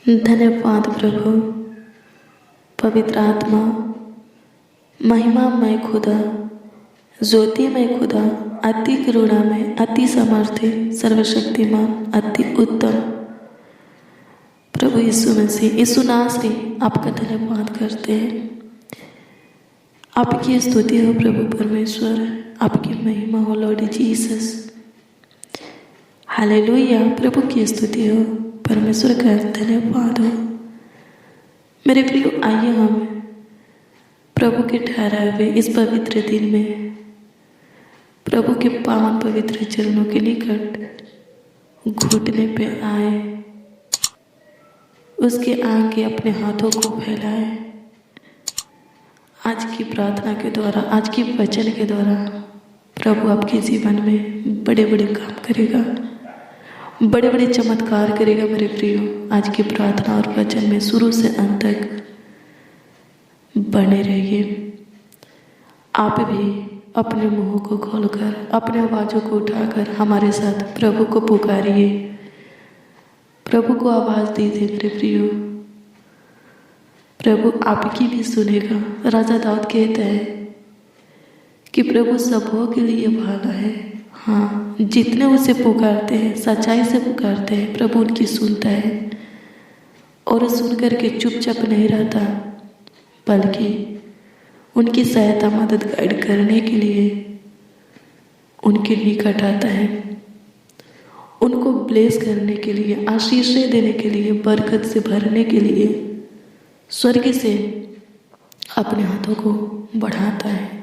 धन्यवाद प्रभु, पवित्र आत्मा, महिमामय खुदा, ज्योतिमय खुदा, अति करुणामय, अति समर्थी, सर्वशक्तिमान, अति उत्तम प्रभु यीशु मसीह, यीशु नासरी, आपका धन्यवाद करते हैं। आपकी स्तुति हो प्रभु परमेश्वर, आपकी महिमा हो लॉर्ड जीसस। हालेलुया, प्रभु की स्तुति हो, परमेश्वर का धन्यवाद हो। मेरे प्रियो, आइए हम प्रभु के ठहराए हुए इस पवित्र दिन में प्रभु के पावन पवित्र चरणों के निकट घुटने पे आए, उसके आगे अपने हाथों को फैलाए। आज की प्रार्थना के द्वारा, आज की वचन के द्वारा प्रभु आपके जीवन में बड़े बड़े काम करेगा, बड़े बड़े चमत्कार करेगा। मेरे प्रियो, आज की प्रार्थना और वचन में शुरू से अंत तक बने रहिए। आप भी अपने मुंह को खोलकर, अपने आवाज़ों को उठाकर हमारे साथ प्रभु को पुकारिए, प्रभु को आवाज़ दीजिए। मेरे प्रियो, प्रभु आपकी भी सुनेगा। राजा दाऊद कहता है कि प्रभु सबों के लिए भाला है। हाँ, जितने उसे पुकारते हैं, सच्चाई से पुकारते हैं, प्रभु उनकी सुनता है। और सुन करके चुपचाप नहीं रहता, बल्कि उनकी सहायता, मदद, गाइड करने के लिए उनके निकट आता है, उनको ब्लेस करने के लिए, आशीषें देने के लिए, बरकत से भरने के लिए स्वर्ग से अपने हाथों को बढ़ाता है।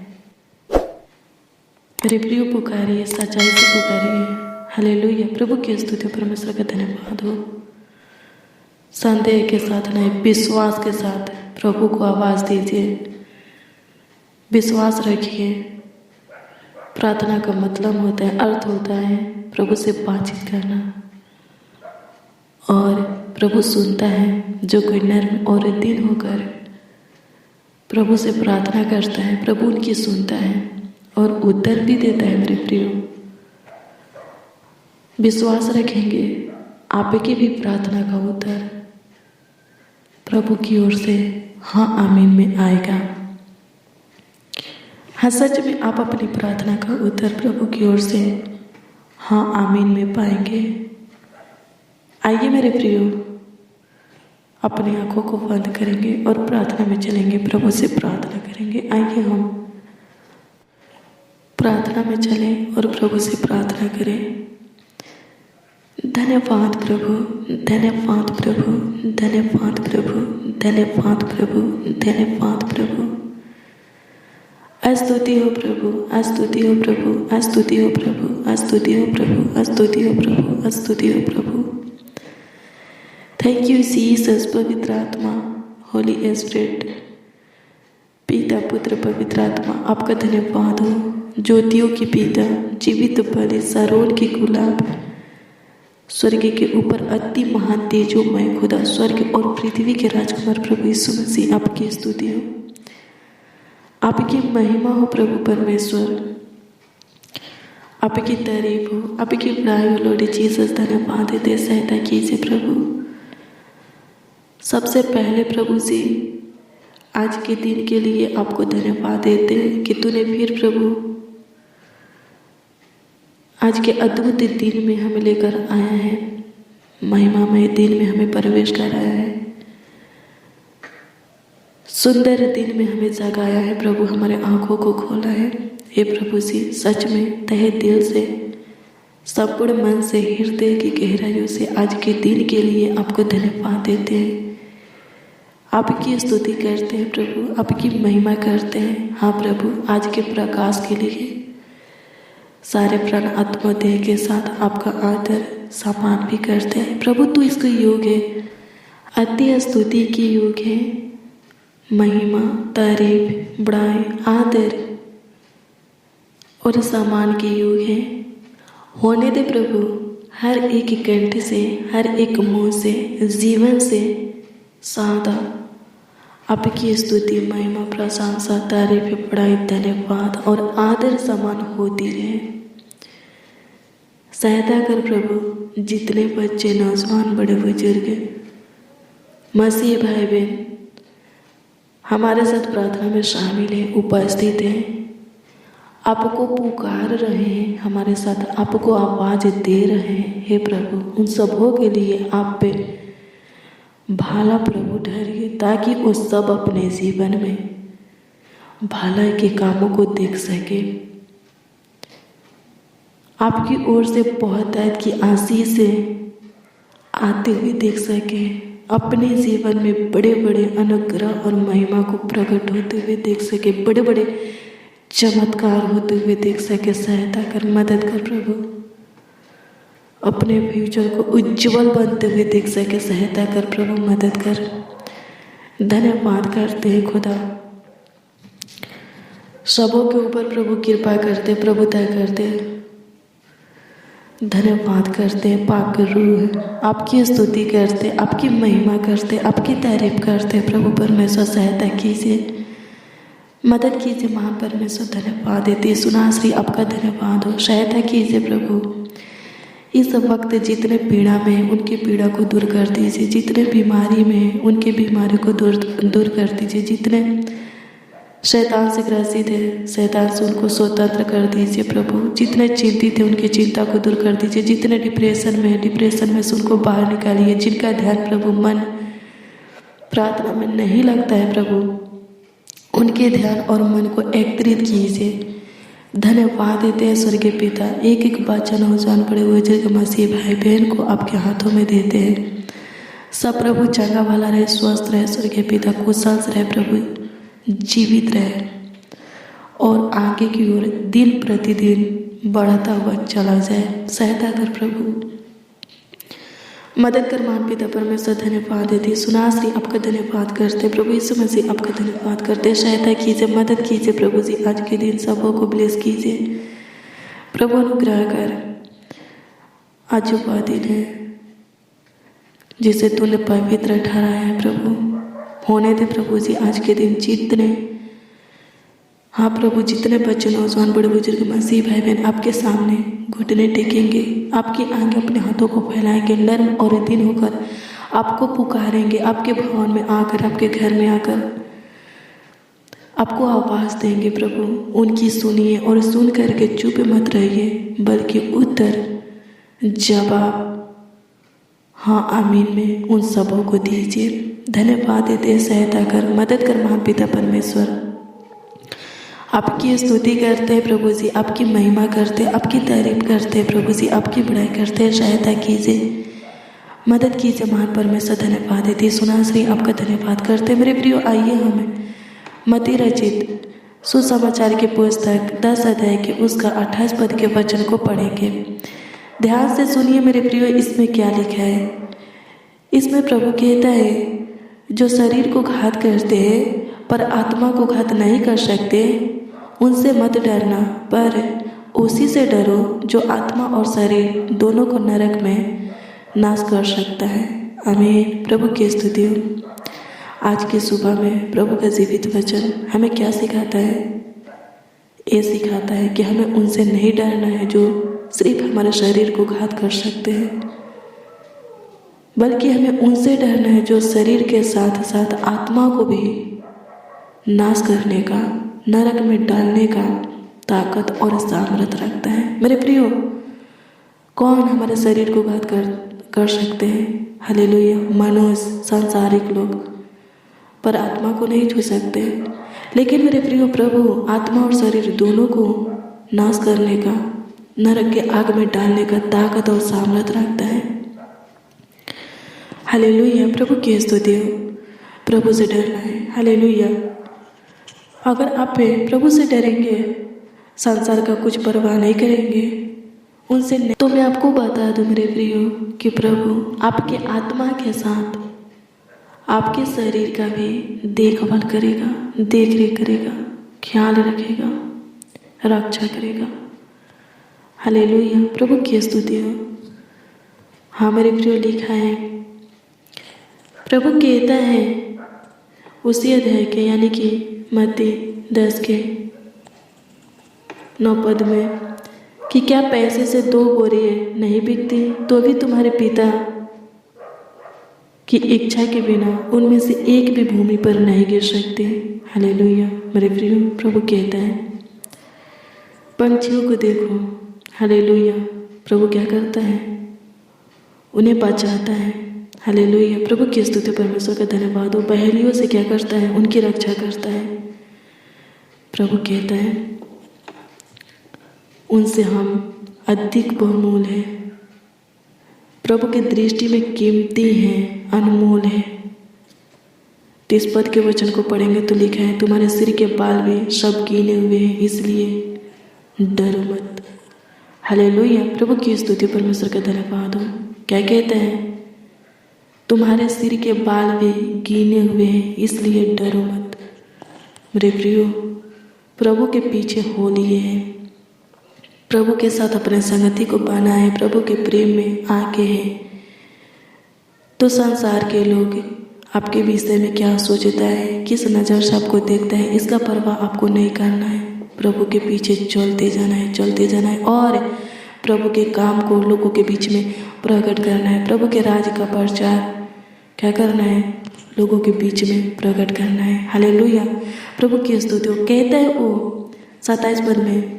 मेरे प्रियो, पुकारिए, सच्चाई से पुकारिए। हालेलुया, प्रभु की स्तुति, परमेश्वर का धन्यवाद हो। संदेह के साथ नहीं, विश्वास के साथ प्रभु को आवाज़ दीजिए। विश्वास रखिए। प्रार्थना का मतलब होता है, अर्थ होता है प्रभु से बातचीत करना, और प्रभु सुनता है। जो कोई नर्म और दीन होकर प्रभु से प्रार्थना करता है, प्रभु उनकी सुनता है और उत्तर भी देता है। मेरे प्रियो, विश्वास रखेंगे, आपकी भी प्रार्थना का उत्तर प्रभु की ओर से हाँ आमीन में आएगा। हाँ, सच में आप अपनी प्रार्थना का उत्तर प्रभु की ओर से हाँ आमीन में पाएंगे। आइए मेरे प्रियो, अपनी आंखों को बंद करेंगे और प्रार्थना में चलेंगे, प्रभु से प्रार्थना करेंगे। आइए हम प्रार्थना में चलें और प्रभु से प्रार्थना करें। धन्यवाद प्रभु, धन्यवाद प्रभु, धन्यवाद प्रभु, धन्यवाद प्रभु, धन्यवाद प्रभु। स्तुति हो प्रभु, स्तुति हो प्रभु, स्तुति हो प्रभु, स्तुति हो प्रभु, स्तुति हो प्रभु, स्तुति हो प्रभु। Thank you Jesus. पवित्र आत्मा, होली स्पिरिट, पिता पुत्र पवित्र आत्मा, आपका धन्यवाद हो। ज्योतियों की पिता, जीवित बलि, सरोल की गुलाब, स्वर्ग के ऊपर अति महान तेजोमय खुदा, स्वर्ग और पृथ्वी के राजकुमार प्रभु यीशु मसीह, आपकी स्तुति हो, आपकी महिमा हो प्रभु परमेश्वर, आपकी तारीफ हो, आपकी बड़ाई हो लॉर्ड जीसस। धन्यवाद देते, सहायता कीजिए प्रभु। सबसे पहले प्रभु जी, आज के दिन के लिए आपको धन्यवाद देते हैं कि तूने फिर प्रभु आज के अद्भुत दिन में हमें लेकर आया है, महिमामय दिन में हमें प्रवेश कराया है, सुंदर दिन में हमें जगाया है प्रभु, हमारे आंखों को खोला है। हे प्रभु जी, सच में तहे दिल से, संपूर्ण मन से, हृदय की गहराइयों से आज के दिन के लिए आपको धन्यवाद देते हैं, आपकी स्तुति करते हैं प्रभु, आपकी महिमा करते हैं। हाँ प्रभु, आज के प्रकाश के लिए सारे प्राण आत्मा देह के साथ आपका आदर सम्मान भी करते हैं प्रभु। तू इसको योग्य है, अति स्तुति की योग्य है, महिमा, तारीफ, बड़ाई, आदर और सम्मान के योग है। होने दे प्रभु, हर एक कंठ से, हर एक मुंह से, जीवन से सदा आपकी स्तुति, महिमा, प्रशंसा, तारीफ, बड़ाई, धन्यवाद और आदर सम्मान होती रहे। सहायता कर प्रभु, जितने बच्चे, नौजवान, बड़े बुजुर्ग मसीह भाई बहन हमारे साथ प्रार्थना में शामिल है, उपस्थित हैं, आपको पुकार रहे हैं, हमारे साथ आपको आवाज़ दे रहे हैं। हे प्रभु, उन सबों के लिए आप पे भाला प्रभु ठहरिए, ताकि वो सब अपने जीवन में भलाई के कामों को देख सके। आपकी ओर से बहुतायत की आशीष से आते हुए देख सके, अपने जीवन में बड़े बड़े अनुग्रह और महिमा को प्रकट होते हुए देख सके, बड़े बड़े चमत्कार होते हुए देख सके। सहायता कर, मदद कर प्रभु, अपने फ्यूचर को उज्जवल बनते हुए देख सके। सहायता कर प्रभु, मदद कर। धन्यवाद करते हैं खुदा, सबों के ऊपर प्रभु कृपा करते, प्रभुता करते। धन्यवाद करते हैं, पाक रूह आपकी स्तुति करते, आपकी महिमा करते, आपकी तारीफ करते। प्रभु परमेश्वर सहायता कीजिए, मदद कीजिए। महान परमेश्वर धन्यवाद देते, सुनाश्री आपका धन्यवाद हो। सहायता कीजिए प्रभु, इस वक्त जितने पीड़ा में उनकी पीड़ा को दूर कर दीजिए, जितने बीमारी में उनकी बीमारी को दूर कर दीजिए, जितने शैतान से ग्रसित है शैतान से उनको स्वतंत्र कर दीजिए प्रभु, जितने चिंतित है उनकी चिंता को दूर कर दीजिए, जितने डिप्रेशन में से उनको बाहर निकालिए, जिनका ध्यान प्रभु मन प्रार्थना में नहीं लगता है प्रभु, उनके ध्यान और मन को एकत्रित कीजिए। धन्यवाद देते हैं स्वर्गीय पिता, एक एक बच्चा नौजवान पड़े हुए जगह मसीह भाई बहन को आपके हाथों में देते हैं। सब प्रभु चंगा वाला रहे, स्वस्थ रहे स्वर्गीय पिता, कुशल रहे प्रभु, जीवित रहे और आगे की ओर दिन प्रतिदिन बढ़ता हुआ चला जाए। सहायता कर प्रभु, मदद कर। मान पिता परमेश्वर धन्यवाद देते, सुनाश्री आपका धन्यवाद करते प्रभु यीशु मसीह, आपका धन्यवाद करते। सहायता कीजिए, मदद कीजिए प्रभु जी, आज के दिन सबों को ब्लेस कीजिए प्रभु, अनुग्रह कर। आज वह दिन है जिसे तूने पवित्र ठहराया है प्रभु, होने दे प्रभु जी। आज के दिन जितने हाँ प्रभु, जितने बच्चे नौजवान बड़े बुजुर्ग मसीह भाई बहन आपके सामने घुटने टेकेंगे, आपके आगे अपने हाथों को फैलाएंगे, नर्म और दिन होकर आपको पुकारेंगे, आपके भवन में आकर, आपके घर में आकर आपको आवाज़ देंगे प्रभु, उनकी सुनिए और सुन करके चुप मत रहिए, बल्कि उत्तर जवाब हाँ आमीन में उन सबों को दीजिए। धन्यवाद देते, सहायता कर, मदद कर। महान पिता परमेश्वर आपकी स्तुति करते हैं प्रभु जी, आपकी महिमा करते, आपकी तारीफ करते प्रभु जी, आपकी बड़ाई करते। सहायता कीजिए, मदद कीजिए महान परमेश्वर। धन्यवाद देते, सुनाश्री आपका धन्यवाद करते। मेरे प्रियो, आइए हमें मत्ती रचित सुसमाचार की पुस्तक 10 अध्याय के उसका 28 पद के वचन को पढ़ेंगे। ध्यान से सुनिए मेरे प्रियो, इसमें क्या लिखा है। इसमें प्रभु कहता है, जो शरीर को घात करते हैं पर आत्मा को घात नहीं कर सकते, उनसे मत डरना, पर उसी से डरो जो आत्मा और शरीर दोनों को नरक में नाश कर सकता है। आमीन। प्रभु की स्तुति हो। आज की सुबह में प्रभु का जीवित वचन हमें क्या सिखाता है? ये सिखाता है कि हमें उनसे नहीं डरना है जो सिर्फ हमारे शरीर को घात कर सकते हैं, बल्कि हमें उनसे डरना है जो शरीर के साथ साथ आत्मा को भी नाश करने का, नरक में डालने का ताकत और सामर्थ्य रखता है। मेरे प्रियो, कौन हमारे शरीर को घात कर सकते हैं? हालेलुया। मनुष्य, सांसारिक लोग, पर आत्मा को नहीं छू सकते। लेकिन मेरे प्रियो, प्रभु आत्मा और शरीर दोनों को नाश करने का, नरक के आग में डालने का ताकत और सामर्थ्य रखता है। हालेलुया। प्रभु की स्तुति हो। प्रभु से डरना है। हालेलुया। अगर आप प्रभु से डरेंगे, संसार का कुछ परवाह नहीं करेंगे, उनसे नहीं, तो मैं आपको बता दूं मेरे प्रियो कि प्रभु आपके आत्मा के साथ आपके शरीर का भी देखभाल करेगा, देख रेख करेगा, ख्याल रखेगा, रक्षा करेगा। हालेलुया। प्रभु की स्तुति हो। हाँ मेरे प्रियो, लिखा है, प्रभु कहता है उसी अध्याय के यानी कि मत्ती 10 के 9 पद में कि क्या पैसे से 2 बोरियां नहीं बिकती, तो भी तुम्हारे पिता कि इच्छा के बिना उनमें से एक भी भूमि पर नहीं गिर सकते। हालेलुया। मेरे प्रियो, प्रभु कहता है पंछियों को देखो। हालेलुया। प्रभु क्या करता है? उन्हें बचाता है। हालेलुया। प्रभु की स्तुति, परमेश्वर का धन्यवाद हो। पहेलियों से क्या करता है? उनकी रक्षा करता है। प्रभु कहता है उनसे हम अधिक बहुमूल है, प्रभु की दृष्टि में कीमती हैं, अनमोल है। 30 पद के वचन को पढ़ेंगे तो लिखा है तुम्हारे सिर के बाल भी सब गिने हुए हैं, इसलिए डरो मत। हालेलुया। प्रभु की स्तुति, परमेश्वर का धन्यवाद हो। क्या कहते हैं? तुम्हारे सिर के बाल भी गिने हुए हैं, इसलिए डरो मत। मेरे प्रियो, प्रभु के पीछे हो लिए हैं, प्रभु के साथ अपने संगति को पाना है, प्रभु के प्रेम में आके हैं, तो संसार के लोग आपके विषय में क्या सोचता है, किस नज़र से आपको देखता है, इसका परवाह आपको नहीं करना है। प्रभु के पीछे चलते जाना है, चलते जाना है और प्रभु के काम को लोगों के बीच में प्रकट करना है। प्रभु के राज का प्रचार क्या करना है? लोगों के बीच में प्रकट करना है। हालेलुया। प्रभु की स्तुति। कहता है वो 27 पद में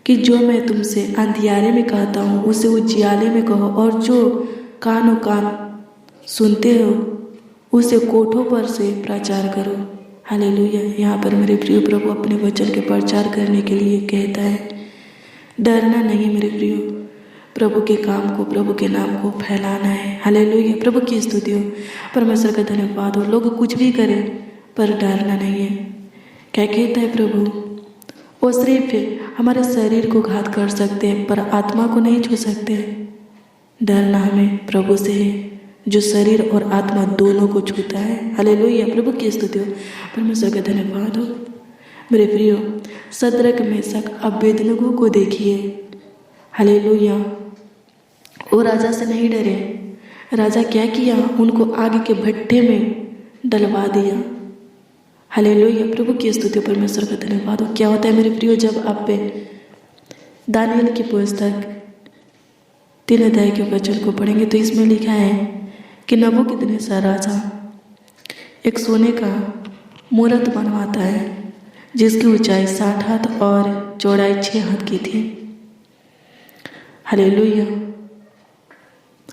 कि जो मैं तुमसे अंधियारे में कहता हूँ उसे उजियाले में कहो, और जो कानों कान सुनते हो उसे कोठों पर से प्रचार करो। हालेलुया। यहाँ पर मेरे प्रिय, प्रभु अपने वचन के प्रचार करने के लिए कहता है डरना नहीं मेरे प्रियो, प्रभु के काम को, प्रभु के नाम को फैलाना है। हालेलुया। प्रभु की स्तुति हो, परमेश्वर का धन्यवाद हो। लोग कुछ भी करें पर डरना नहीं है। क्या कहता है प्रभु? वो सिर्फ हमारे शरीर को घात कर सकते हैं पर आत्मा को नहीं छू सकते। डरना हमें प्रभु से है जो शरीर और आत्मा दोनों को छूता है। हालेलुया। प्रभु की स्तुति हो, परमेश्वर का धन्यवाद हो। मेरे प्रियो, शद्रक, मेशक, अबेदनगो को देखिए। हालेलुया। वो राजा से नहीं डरे। राजा क्या किया? उनको आग के भट्ठे में डलवा दिया। हालेलुया। प्रभु की स्तुति, परमेश्वर का धन्यवाद हो। क्या होता है मेरे प्रियो, जब आप पे दानियल की पुस्तक 3 अध्याय के वचन को पढ़ेंगे तो इसमें लिखा है कि नबूकदनेस्सर राजा एक सोने का मूरत बनवाता है जिसकी ऊंचाई 60 हाथ और चौड़ाई 6 हाथ की थी। हालेलुया।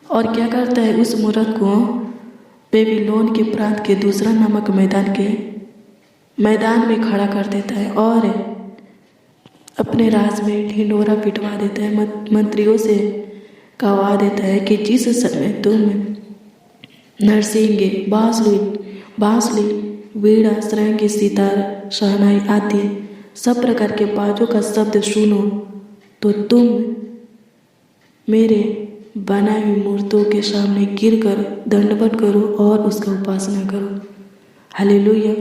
और क्या करता है? उस मूरत को बेबीलोन के प्रांत के दूसरा नामक मैदान में खड़ा कर देता है और अपने राज में ढिंढोरा पिटवा देता है। मंत्रियों से कहवा देता है कि जिस समय तुम नरसिंगे, बांसुरी, वीणा, सरंगी, सितार, शहनाई आदि सब प्रकार के बाजों का शब्द सुनो तो तुम मेरे बनाई हुई मूर्तों के सामने गिरकर दंडवत करो और उसका उपासना करो। हालेलुया।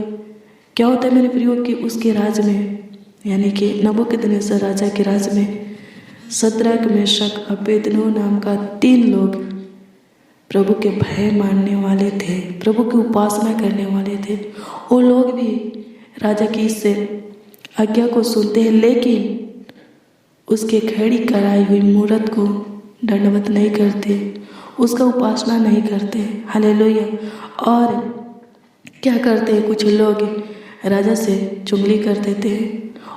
क्या होता है मेरे प्रियो कि उसके राज में, यानी कि नबूकदनेस्सर राजा के राज में शद्रक, मेशक, अबेदनगो नाम का 3 लोग प्रभु के भय मानने वाले थे, प्रभु की उपासना करने वाले थे। वो लोग भी राजा की इस आज्ञा को सुनते हैं लेकिन उसके खड़ी कराई हुई मूरत को दंडवत नहीं करते, उसका उपासना नहीं करते। हालेलुया। और क्या करते हैं? कुछ लोग राजा से चुगली कर देते हैं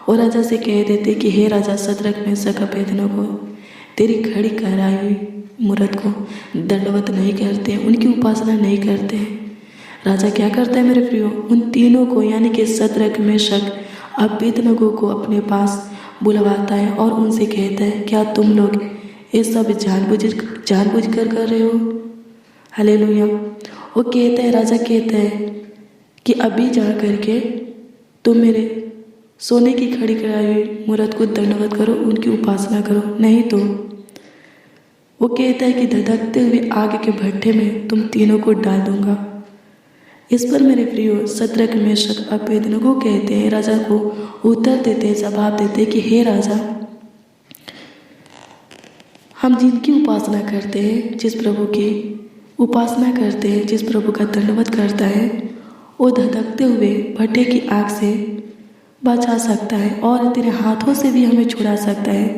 और राजा से कह देते कि हे राजा, शद्रक, मेशक, अबेदनगो तेरी खड़ी कराई हुई मूरत को दंडवत नहीं करते, उनकी उपासना नहीं करते। राजा क्या करता है मेरे प्रियो? उन तीनों को, यानी कि शद्रक, मेशक, अबेदनगो को अपने पास बुलवाता है और उनसे कहता है क्या तुम लोग ये सब जानबूझ कर रहे हो? हालेलुया। वो कहता है, राजा कहता है कि अभी जा करके तुम मेरे सोने की खड़ी कराई हुई मूरत को दंडवत करो, उनकी उपासना करो, नहीं तो वो कहता है कि धधकते हुए आग के भट्ठे में तुम तीनों को डाल दूंगा। इस पर मेरे प्रियो, शद्रक, मेशक, अबेदनगो कहते हैं, राजा को उत्तर देते, जवाब देते कि हे राजा, हम जिनकी उपासना करते हैं, जिस प्रभु की उपासना करते हैं, जिस प्रभु का दंडवत करता है, वो धधकते हुए भट्ठे की आग से बचा सकता है और तेरे हाथों से भी हमें छुड़ा सकता है।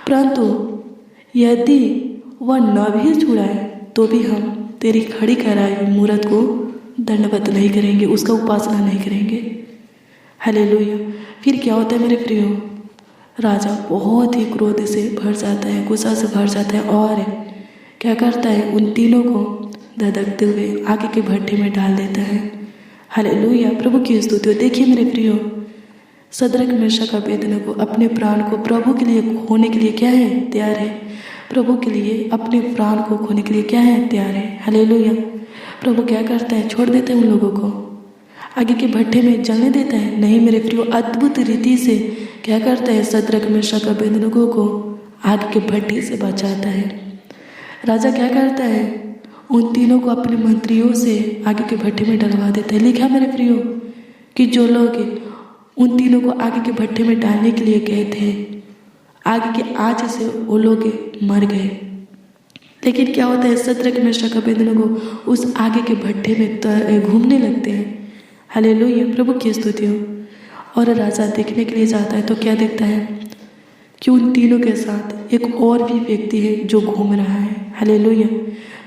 परंतु यदि वह न भी छुड़ाए तो भी हम तेरी खड़ी कराई हुई मूरत को दंडवत नहीं करेंगे, उसका उपासना नहीं करेंगे। हालेलुया। फिर क्या होता है मेरे प्रियो, राजा बहुत ही क्रोध से भर जाता है, गुस्सा से भर जाता है और क्या करता है, उन तीनों को धधकते हुए आगे के भट्टे में डाल देता है। हालेलुया, प्रभु की स्तुति हो। देखिए मेरे प्रियो, सद्रक मेशक अबेदनगो अपने प्राण को प्रभु के लिए खोने के लिए क्या है, तैयार है। प्रभु के लिए अपने प्राण को खोने के लिए क्या है, तैयार है। हालेलुया। प्रभु क्या करता है, छोड़ देते हैं उन लोगों को, आगे के भट्टे में जलने देता है? नहीं मेरे प्रियो, अद्भुत रीति से क्या करता है, सद्रक मेशक अबेदनगो को आगे के भट्टे से बचाता है। राजा क्या करता है, उन तीनों को अपने मंत्रियों से आगे के भट्टे में डलवा देता है। लिखा मेरे प्रियो कि जो लोग उन तीनों को आगे के भट्टे में डालने के लिए गए थे, आगे के आँच से वो लोग मर गए। लेकिन क्या होता है, सद्रक मेशक अबेदनगो उस आगे के भट्टे में घूमने लगते हैं। हालेलुया, प्रभु की स्तुति हो। और राजा देखने के लिए जाता है तो क्या देखता है कि उन तीनों के साथ एक और भी व्यक्ति है जो घूम रहा है। हालेलुया,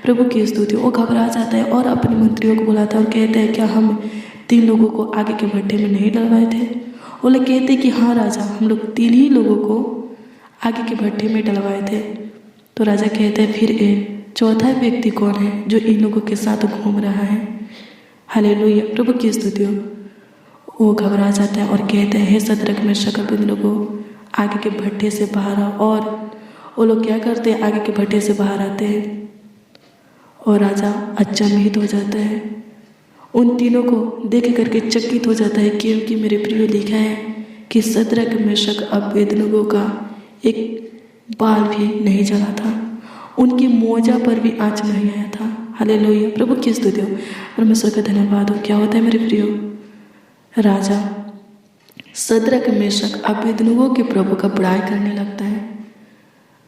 प्रभु की स्तुति। वो घबरा जाता है और अपने मंत्रियों को बुलाता है और कहता है, क्या हम 3 लोगों को आगे के भट्टे में नहीं डलवाए थे? वो लोग कहते हैं कि हाँ राजा, हम लोग 3 ही लोगों को आगे के भट्टे में डलवाए थे। तो राजा कहता है, फिर चौथा व्यक्ति कौन है जो इन लोगों के साथ घूम रहा है? हालेलुया, प्रभु की स्तुति हो। वो घबरा जाता है और कहते हैं, हे सद्रक मेशक अबेदनगो आगे के भट्टे से बाहर आओ। और वो लोग क्या करते हैं, आगे के भट्टे से बाहर आते हैं और राजा अचंभित हो जाता है। उन तीनों को देख करके चकित हो जाता है, क्योंकि मेरे प्रिय लिखा है कि सद्रक मेशक अबेदनगो का एक बाल भी नहीं जला था, उनकी मोजा पर भी आँच नहीं आया था। हालेलुया, प्रभु की स्तुति हो, परमेश्वर का धन्यवाद हो। क्या होता है मेरे प्रियो, राजा सद्रक मेशक अबेदनगो के प्रभु का बड़ाई करने लगता है,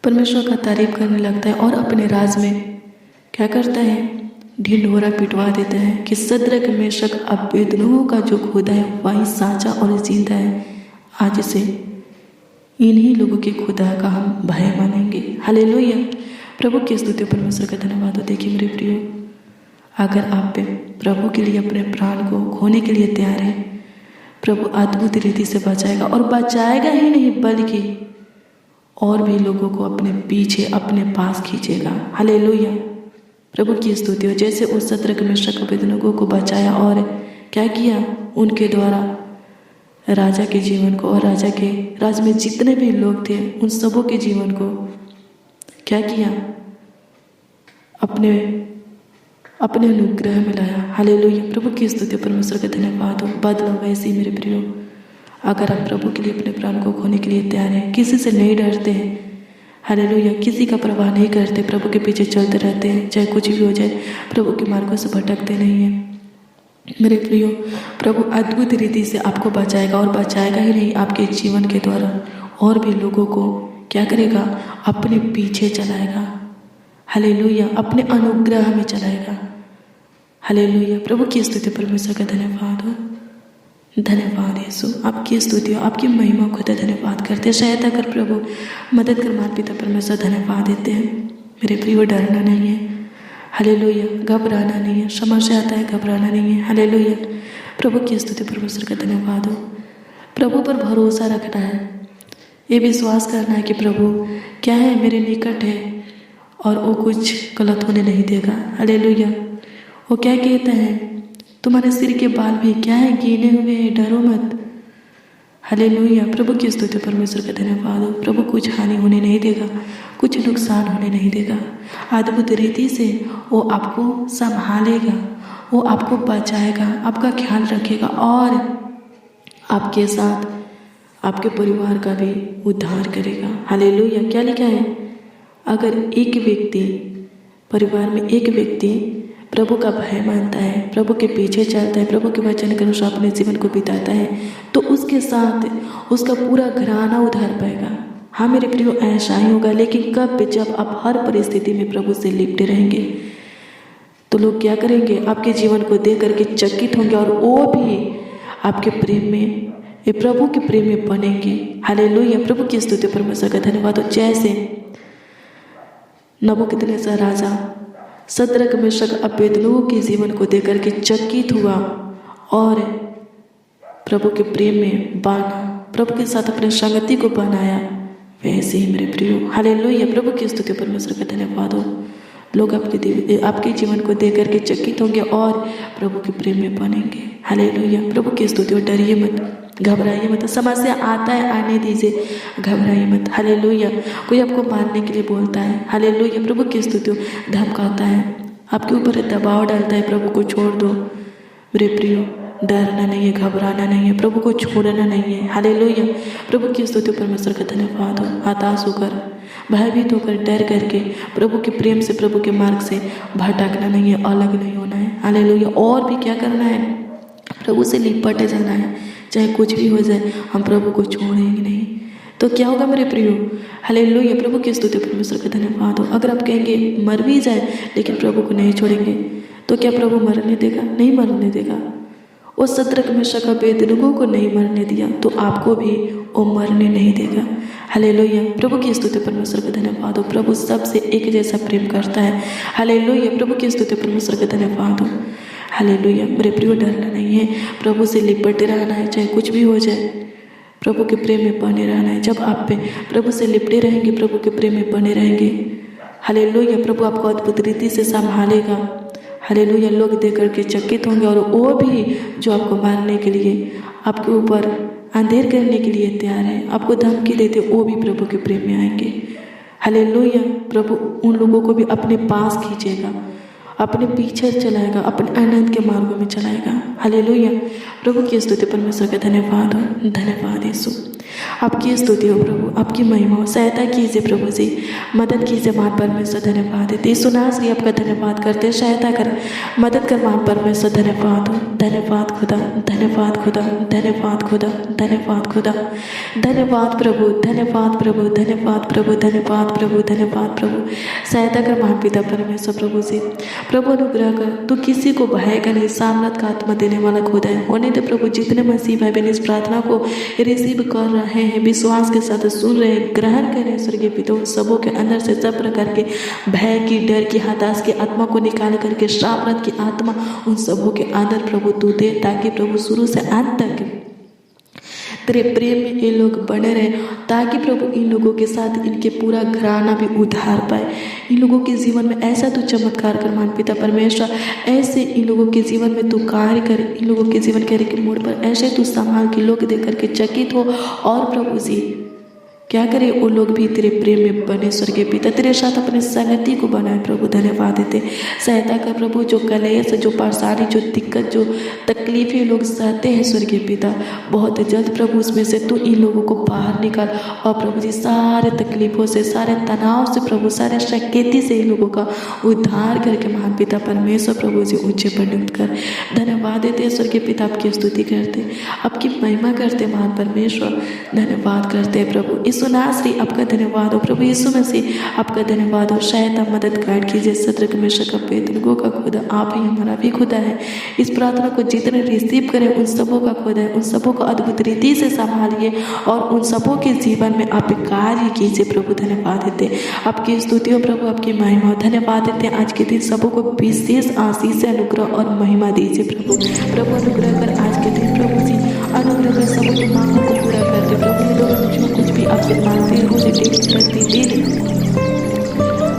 परमेश्वर का तारीफ करने लगता है और अपने राज में क्या करता है, ढिंढोरा पिटवा देता है कि सद्रक मेशक अबेदनगो का जो खुदा है वही साचा और जिंदा है। आज से इन्हीं लोगों के खुदा का हम भय मानेंगे। हालेलुया, प्रभु की स्तुति, परमेश्वर का धन्यवाद हो। देखिए मेरे प्रियो, अगर आप प्रभु के लिए अपने प्राण को खोने के लिए तैयार हैं, प्रभु अद्भुत रीति से बचाएगा और बचाएगा ही नहीं बल्कि और भी लोगों को अपने पीछे अपने पास खींचेगा। हालेलुया, प्रभु की स्तुति हो। जैसे उस सद्रक मेशक अबेदनगो को बचाया और क्या किया, उनके द्वारा राजा के जीवन को और राजा के राज में जितने भी लोग थे उन सबों के जीवन को क्या किया, अपने अनुग्रह में लाया। हालेलुया, प्रभु की स्तुति, परमेश्वर का धन्यवाद हो। बदलो वैसे ही मेरे प्रियो, अगर आप प्रभु के लिए अपने प्राण को खोने के लिए तैयार हैं, किसी से नहीं डरते हैं, हालेलुया, किसी का परवाह नहीं करते, प्रभु के पीछे चलते रहते हैं, चाहे कुछ भी हो जाए, प्रभु के मार्गों से भटकते नहीं हैं, मेरे प्रियो, प्रभु अद्भुत रीति से आपको बचाएगा और बचाएगा ही नहीं, आपके जीवन के द्वारा और भी लोगों को क्या करेगा, अपने पीछे चलाएगा। हालेलुया, अपने अनुग्रह में चलाएगा। हालेलुया, प्रभु की स्तुति, परमेश्वर का धन्यवाद हो। धन्यवाद यीशु, आपकी स्तुति हो, आपकी महिमा खुदा धन्यवाद करते हैं। सहायता कर प्रभु, मदद कर माता पिता परमेश्वर, धन्यवाद देते हैं। मेरे प्रियो, डरना नहीं है, हालेलुया, घबराना नहीं है, समस्या आता है घबराना नहीं है। हालेलुया, प्रभु की स्तुति, परमेश्वर का धन्यवाद हो। प्रभु पर भरोसा रखना है, ये विश्वास करना है कि प्रभु क्या है, मेरे निकट है और वो कुछ गलत होने नहीं देगा। हालेलुया, वो क्या कहता है, तुम्हारे सिर के बाल भी क्या है, गिने हुए हैं, डरो मत। हालेलुया, प्रभु की स्तुति, परमेश्वर का धन्यवाद हो। प्रभु कुछ हानि होने नहीं देगा, कुछ नुकसान होने नहीं देगा। अद्भुत रीति से वो आपको संभालेगा, वो आपको बचाएगा, आपका ख्याल रखेगा और आपके साथ आपके परिवार का भी उद्धार करेगा। हालेलुया, क्या लिखा है, अगर एक व्यक्ति परिवार में एक व्यक्ति प्रभु का भय मानता है, प्रभु के पीछे चलता है, प्रभु के वचन के अनुसार अपने जीवन को बिताता है, तो उसके साथ उसका पूरा घराना उधार पाएगा। हाँ मेरे प्रियो, ऐसा ही होगा, लेकिन कब, जब आप हर परिस्थिति में प्रभु से लिपटे रहेंगे तो लोग क्या करेंगे, आपके जीवन को देख करके चकित होंगे और वो भी आपके प्रेम में, ये प्रभु के प्रेम में बनेंगे। हालेलुया, प्रभु की स्तुति, परमेश्वर का धन्यवाद हो। जैसे नबूकदनेस्सर राजा सद्रक मेशक अबेदनगो के जीवन को देकर के चकित हुआ और प्रभु के प्रेम में बांधा, प्रभु के साथ अपने संगति को बनाया। वैसे ही मेरे प्रियो, हालेलुया, प्रभु की स्तुति, परमेश्वर का धन्यवाद हो। लोग आपके जीवन को देख करके चकित होंगे और प्रभु के प्रेम में बनेंगे। हालेलुया, प्रभु की स्तुति हो। डरिए मत, घबराइए मत। समस्या आता है, आने दीजिए, घबराइए मत। हालेलुया, कोई आपको मारने के लिए बोलता है, हालेलुया, प्रभु की स्तुति हो, धमकाता है, आपके ऊपर दबाव डालता है, प्रभु को छोड़ दो। मेरे प्रियो, डरना नहीं है, घबराना नहीं है, प्रभु को छोड़ना नहीं है। हालेलुया, प्रभु की स्तुति, परमेश्वर का धन्यवाद हो। हताश होकर, भयभीत होकर, डर करके प्रभु के प्रेम से, प्रभु के मार्ग से भटकना नहीं है, अलग नहीं होना है। हालेलुया, और भी क्या करना है? प्रभु से लिपटे जाना है, चाहे कुछ भी हो जाए, हम प्रभु को छोड़ेंगे नहीं। तो क्या होगा मेरे प्रियो? हालेलुया, प्रभु की स्तुति, परमेश्वर का धन्यवाद हो। अगर आप कहेंगे मर भी जाए लेकिन प्रभु को नहीं छोड़ेंगे, तो क्या प्रभु मरने देगा? नहीं मरने देगा। उस सद्रक मेशक अबेदनगो को नहीं मरने दिया, तो आपको भी वो मरने नहीं देगा। हालेलुया, प्रभु की स्तुति, परमेश्वर का धन्यवाद हो। प्रभु सबसे एक जैसा प्रेम करता है। हालेलुया, प्रभु की स्तुति, परमेश्वर का धन्यवाद हो। हालेलुया, मेरे प्रियो, डरना नहीं है, प्रभु से लिपटे रहना है, चाहे कुछ भी हो जाए, प्रभु के प्रेम में बने रहना है। जब आप प्रभु से लिपटे रहेंगे, प्रभु के प्रेम में बने रहेंगे, हालेलुया, प्रभु आपको अद्भुत रीति से संभालेगा। हालेलुया, लोग देख करके चकित होंगे और वो भी जो आपको मारने के लिए, आपके ऊपर अंधेर करने के लिए तैयार है, आपको धमकी देते, वो भी प्रभु के प्रेम में आएंगे। हालेलुया, प्रभु उन लोगों को भी अपने पास खींचेगा, अपने पीछे चलाएगा, अपने आनंद के मार्गों में चलाएगा। हालेलुया, प्रभु की स्तुति, परमेश्वर का धन्यवाद हो। धन्यवाद यीशु, आपकी स्तुति हो प्रभु, आपकी महिमा हो। सहायता कीजिए प्रभु जी, मदद कीजिए महान परमेश्वर, धन्यवाद है। यीशु नासरी आपका धन्यवाद करते हैं, सहायता कर, मदद कर महान परमेश्वर, धन्यवाद हो। धन्यवाद खुदा, धन्यवाद खुदा, धन्यवाद खुदा, धन्यवाद खुदा, धन्यवाद प्रभु, धन्यवाद प्रभु, धन्यवाद प्रभु, धन्यवाद प्रभु, धन्यवाद प्रभु। सहायता कर महान पिता परमेश्वर, प्रभु जी, प्रभु अनुग्रह कर। तू किसी को भय का नहीं, सामर्थ का आत्मा देने वाला खुदा है। होने दे प्रभु, जितने मसीह भाई बहन इस प्रार्थना को रिसीव कर रहे हैं, विश्वास के साथ सुन रहे हैं, ग्रहण कर रहे हैं, स्वर्गीय पिता, उन सबों के अंदर से सब प्रकार के भय की, डर की, हताश की आत्मा को निकाल करके श्रापरत की आत्मा उन सबों के अंदर प्रभु तू दे, ताकि प्रभु शुरू से अंत तक तेरे प्रेम में ये लोग बने रहे, ताकि प्रभु इन लोगों के साथ इनके पूरा घराना भी उधार पाए। इन लोगों के जीवन में ऐसा तू चमत्कार कर मान पिता परमेश्वर, ऐसे इन लोगों के जीवन में तू कार्य कर, इन लोगों के जीवन के मोड़ पर ऐसे तू संभाल के लोग देख करके चकित हो। और प्रभु जी क्या करे, वो लोग भी तेरे प्रेम में बने, स्वर्गीय पिता, तेरे साथ अपने संगति को बनाए। प्रभु धन्यवाद देते, सहायता कर प्रभु, जो कलेश, जो परेशानी, जो दिक्कत, जो तकलीफें लोग सहते हैं स्वर्गीय पिता, बहुत जल्द प्रभु उसमें से तू इन लोगों को बाहर निकाल। और प्रभु जी सारे तकलीफों से, सारे तनाव से प्रभु, सारे शक्ति से इन लोगों का उद्धार करके महान पिता परमेश्वर प्रभु जी ऊंचे पर नियुक्त कर। धन्यवाद देते स्वर्गीय पिता, आपकी स्तुति करते, आपकी महिमा करते महान परमेश्वर, धन्यवाद करते प्रभु। यीशु नासरी आपका धन्यवाद हो प्रभु, यीशु मसीह आपका धन्यवाद हो। सहायता, मदद, गाइड कीजिए। सद्रक मेशक अबेदनगो का खुदा आप ही हमारा भी खुदा है। इस प्रार्थना को जितने रिसीव करें उन सबों का खुदा है, उन सबों को अद्भुत रीति से संभालिए और उन सबों के जीवन में आप कार्य कीजिए प्रभु। धन्यवाद देते, आपकी स्तुति हो प्रभु, आपकी महिमा हो। धन्यवाद देते हैं आज के दिन सबों को विशेष आशीष, अनुग्रह और महिमा दीजिए प्रभु। प्रभु अनुग्रह कर आज के दिन प्रभु जी, अनुग्रह कर सबों की मांगों को पूरा कर दे प्रभु। ये लोग जो कुछ भी आपसे मांगते हैं मुझे प्रतिदिन,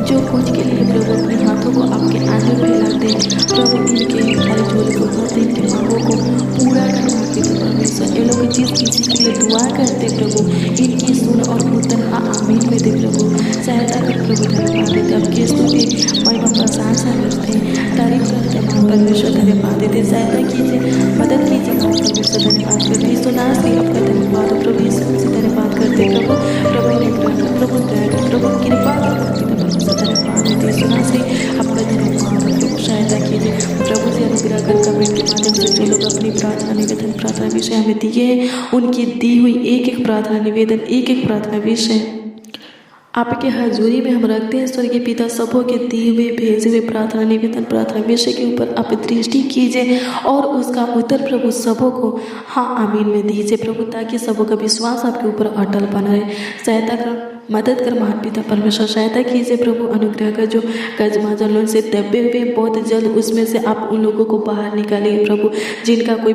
जो कुछ के लिए प्रभु अपने हाथों को आपके आगे फैलाते हैं प्रभु, इनके हर झोले को भर दे, इनके मांगों को पूरा करना पिता परमेश्वर। ये लोग जिस किसी के लिए दुआ करते प्रभु, इनकी सुन और उत्तर हाँ आमीन में दे प्रभु। सहायता कर प्रभु, धन्यवाद देते, आपकी स्तुति महिमा प्रशंसा करते हैं, तारीफ करते हैं महान परमेश्वर, धन्यवाद देते। सहायता कीजिए, मदद कीजिए महान परमेश्वर, धन्यवाद करते। सुना से आपका धन्यवाद प्रभु, यीशु से धन्यवाद करते प्रभु। प्रभु अनुग्रह, प्रभु दया, प्रभु कृपा धन्यवाद देते। सुना से आपका धन्यवाद प्रभु। सहायता कीजिए प्रभु से, अनुग्रह कर कमेंट के माध्यम से जो लोग अपनी प्रार्थना निवेदन, प्रार्थना विषय हमें दिए हैं, उनकी दी हुई एक एक प्रार्थना निवेदन, एक एक प्रार्थना विषय आपके हजूरी में हम रखते हैं स्वर्गीय पिता। सबों के दिए हुए भेजे हुए प्रार्थना निवेदन, प्रार्थना विषय के ऊपर आप दृष्टि कीजिए और उसका उत्तर प्रभु सबों को हाँ आमीन में दीजिए प्रभु, ताकि सबों का विश्वास आपके ऊपर अटल बना रहे। सहायता कर मदद कर महान पिता परमेश्वर, सहायता कीजिए प्रभु, अनुग्रह कर। जो कर्ज माजर लोन से दबे हुए बहुत जल्द उसमें से आप उन लोगों को बाहर निकालिए प्रभु, जिनका कोई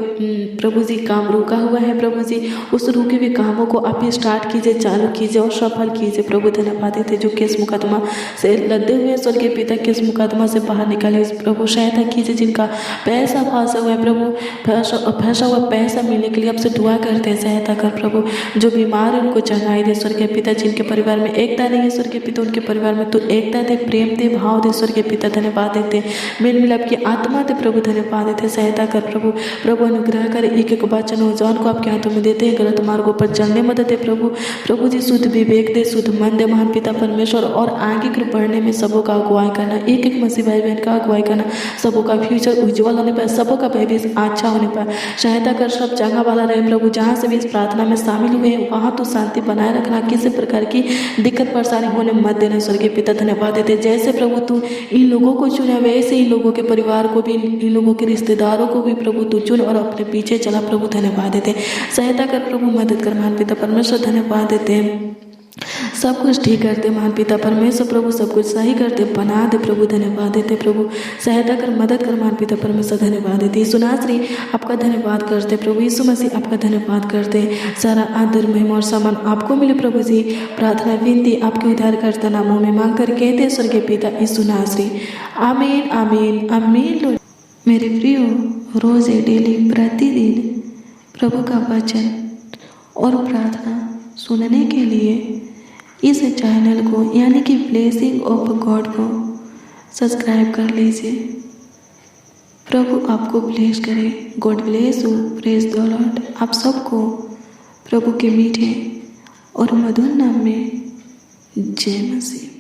प्रभु जी काम रुका हुआ है प्रभु जी, उस रुके हुए कामों को आप स्टार्ट कीजिए, चालू कीजिए और सफल कीजिए प्रभु। धन्यवाद देते जो केस मुकदमा से लदे हुए स्वर्गीय पिता केस मुकदमा से बाहर निकालिए प्रभु, सहायता कीजिए। जिनका पैसा फंसा हुआ है प्रभु, फंसा हुआ पैसा मिलने के लिए आपसे दुआ करते हैं, सहायता कर प्रभु। जो बीमार है उनको चंगाई दे स्वर्गीय पिता, जिनके परिवार में एकता नहीं है स्वर्गीय पिता, उनके परिवार में तो एकता दे, प्रेम दे, भाव दे स्वर्गीय पिता। धन्यवाद देते मेल मिलाप की आत्मा दे प्रभु, धन्यवाद देते, सहायता कर प्रभु। प्रभु अनुग्रह कर, एक एक बच्चा नौजवान को आपके हाथों में देते हैं, गलत मार्गों पर चलने मदद दे प्रभु। प्रभु जी शुद्ध विवेक दे, शुद्ध मन दे महान पिता परमेश्वर, और आगे के बढ़ने में सबों का अगुवाई करना, एक एक मसीह भाई बहन का अगुवाई करना, सबों का फ्यूचर उज्जवल होने पर, सबों का भविष्य अच्छा होने पर सहायता कर। सब जगह वाला रहे प्रभु, जहाँ से भी इस प्रार्थना में शामिल हुए हैं वहाँ तो शांति बनाए रखना, किसी प्रकार की दिक्कत परेशानी होने मत देना स्वर्गीय पिता। धन्यवाद देते जैसे प्रभु तू इन लोगों को चुने वैसे इन लोगों के परिवार को भी, इन लोगों के रिश्तेदारों को भी प्रभु तू चुन और अपने पीछे चला प्रभु। धन्यवाद देते, सहायता कर प्रभु, मदद कर महान पिता परमेश्वर। धन्यवाद देते सब कुछ ठीक करते महान पिता परमेश्वर प्रभु, सब कुछ सही करते बना दे प्रभु। धन्यवाद देते प्रभु, सहायता कर, मदद कर महान पिता परमेश्वर। धन्यवाद देते यीशु नासरी आपका धन्यवाद करते प्रभु, यीशु मसीह आपका धन्यवाद करते। सारा आदर महिमा और सम्मान आपको मिले प्रभु जी। प्रार्थना विनती आपके उद्धारकर्ता नामों में मांग कर कहते स्वर्गीय पिता यीशु नासरी, आमीन आमीन आमीन। मेरे प्रियो, रोज़ डेली प्रतिदिन प्रभु का वचन और प्रार्थना सुनने के लिए इस चैनल को यानी कि ब्लेसिंग ऑफ गॉड को सब्सक्राइब कर लीजिए। प्रभु आपको ब्लेस करे। God bless you, praise the Lord. आप सबको प्रभु के मीठे और मधुर नाम में जय मसीह।